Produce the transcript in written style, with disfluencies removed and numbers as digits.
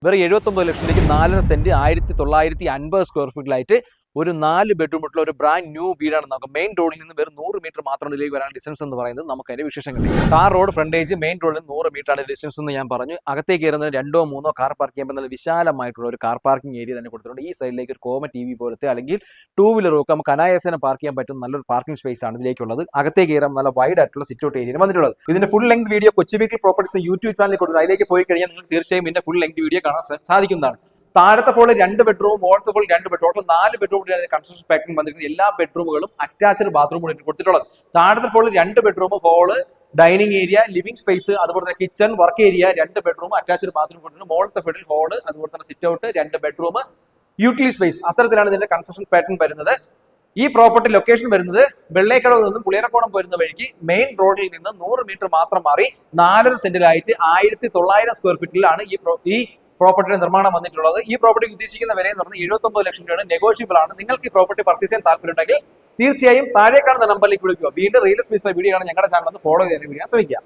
വെറും 79 ലക്ഷം രൂപയ്ക്ക് 4.5 saint 1950 square ഫീറ്റിലായിട്ട് ഒരു 4 ബെഡ്റൂമുള്ള ഒരു ബ്രാൻഡ് ന്യൂ വീടാണ്. നമുക്ക് മെയിൻ റോഡിൽ നിന്ന് വെറും 100 മീറ്റർ മാത്രം ഇതിലേക്ക് വരാൻ ഡിസ്റ്റൻസ് എന്ന് പറയുന്നത്. നമുക്ക് അതിന്റെ വിശേഷങ്ങൾ കാർ റോഡ് ഫ്രണ്ടേജ് മെയിൻ റോഡിൽ നിന്ന് 100 മീറ്റർ ആണ് ഡിസ്റ്റൻസ് എന്ന് ഞാൻ പറഞ്ഞു. അകത്തേക്ക് കയറുന്നത് 2-3 കാർ പാർക്ക് ചെയ്യാൻ പറ്റുന്ന വിശാലമായിട്ടുള്ള ഒരു കാർ പാർക്കിംഗ് ഏരിയ തന്നെ കൊടുത്തിട്ടുണ്ട്. ഈ സൈഡിലേക്ക് ഒരു കോമ ടി വി പോലത്തെ അല്ലെങ്കിൽ 2 വീലറൊക്കെ നമുക്ക് അനായാസനം പാർക്ക് ചെയ്യാൻ പറ്റുന്ന നല്ലൊരു പാർക്കിംഗ് സ്പേസ് ആണ് ഇതിലേക്കുള്ളത്. അകത്തേക്ക് കയറാൻ നല്ല വൈഡ് ആയിട്ടുള്ള സിറ്റ് ഔട്ട് ഏരിയ വന്നിട്ടുള്ളത്. ഇതിന്റെ full length video Kochi weekly properties YouTube ചാനലിൽ കൊടുത്തു. അതിലേക്ക് പോയി കഴിഞ്ഞാൽ നിങ്ങൾക്ക് തീർച്ചയായും ഇതിന്റെ ഫുൾ ലെങ്ത് വീഡിയോ കാണാൻ സാധിക്കുന്നതാണ്. താഴത്തെ ഫ്ലോറിൽ 2 ബെഡ്റൂം, മുകളിലത്തെ ഫ്ലോറിൽ 2 bedroom, total 4 bedroom construction packing വന്നിരിക്കുന്നത്. എല്ലാ ബെഡ്റൂമുകളും അറ്റാച്ച്ഡ് ബാത്റൂം കൂടി കൊടുത്തിട്ടുള്ളത്. താഴത്തെ ഫ്ലോറിൽ 2 bedroom, hall, dining area, living space, അതുപോലെ തന്നെ kitchen, work area, 2 bedroom, attached bathroom കൊടുത്തിട്ടുണ്ട്. മുകളിലത്തെ ഫ്ലോറിൽ ഹോള്, അതുപോലെ തന്നെ sit out, 2 bedroom, utility space. അത്തരത്തിലാണ് ഇതിന്റെ കൺസ്ട്രക്ഷൻ പാറ്റേൺ വരുന്നത്. ഈ പ്രോപ്പർട്ടി ലൊക്കേഷൻ വരുന്നത് വെള്ളേക്കടവിൽ നിന്നും പുളിയറക്കോണം വരുന്ന വഴിക്ക് മെയിൻ റോഡിൽ നിന്ന് 100 മീറ്റർ മാത്രം മാറി 4.5 സെന്റിലായിട്ട് 1900 സ്ക്വയർ ഫീറ്റിലാണ് ഈ പ്രോപ്പർട്ടിയുടെ നിർമ്മാണം വന്നിട്ടുള്ളത്. ഈ പ്രോപ്പർട്ടി ഉദ്ദേശിക്കുന്ന വില എന്ന് പറഞ്ഞാൽ 79 ലക്ഷം രൂപയാണ്. നെഗോഷ്യബിൾ ആണ്. നിങ്ങൾക്ക് ഈ പ്രോപ്പർട്ടി പർച്ചേസ് ചെയ്യാൻ താല്പര്യമുണ്ടെങ്കിൽ തീർച്ചയായും താഴെ കാണുന്ന നമ്പറിലേക്ക് വിളിക്കുക. വീണ്ടും റിയൽ എസ്റ്റേറ്റ് വീഡിയോ ആണ് ഞങ്ങളുടെ ചാനൽ ഒന്ന് ഫോളോ ചെയ്യാൻ ശ്രമിക്കുക.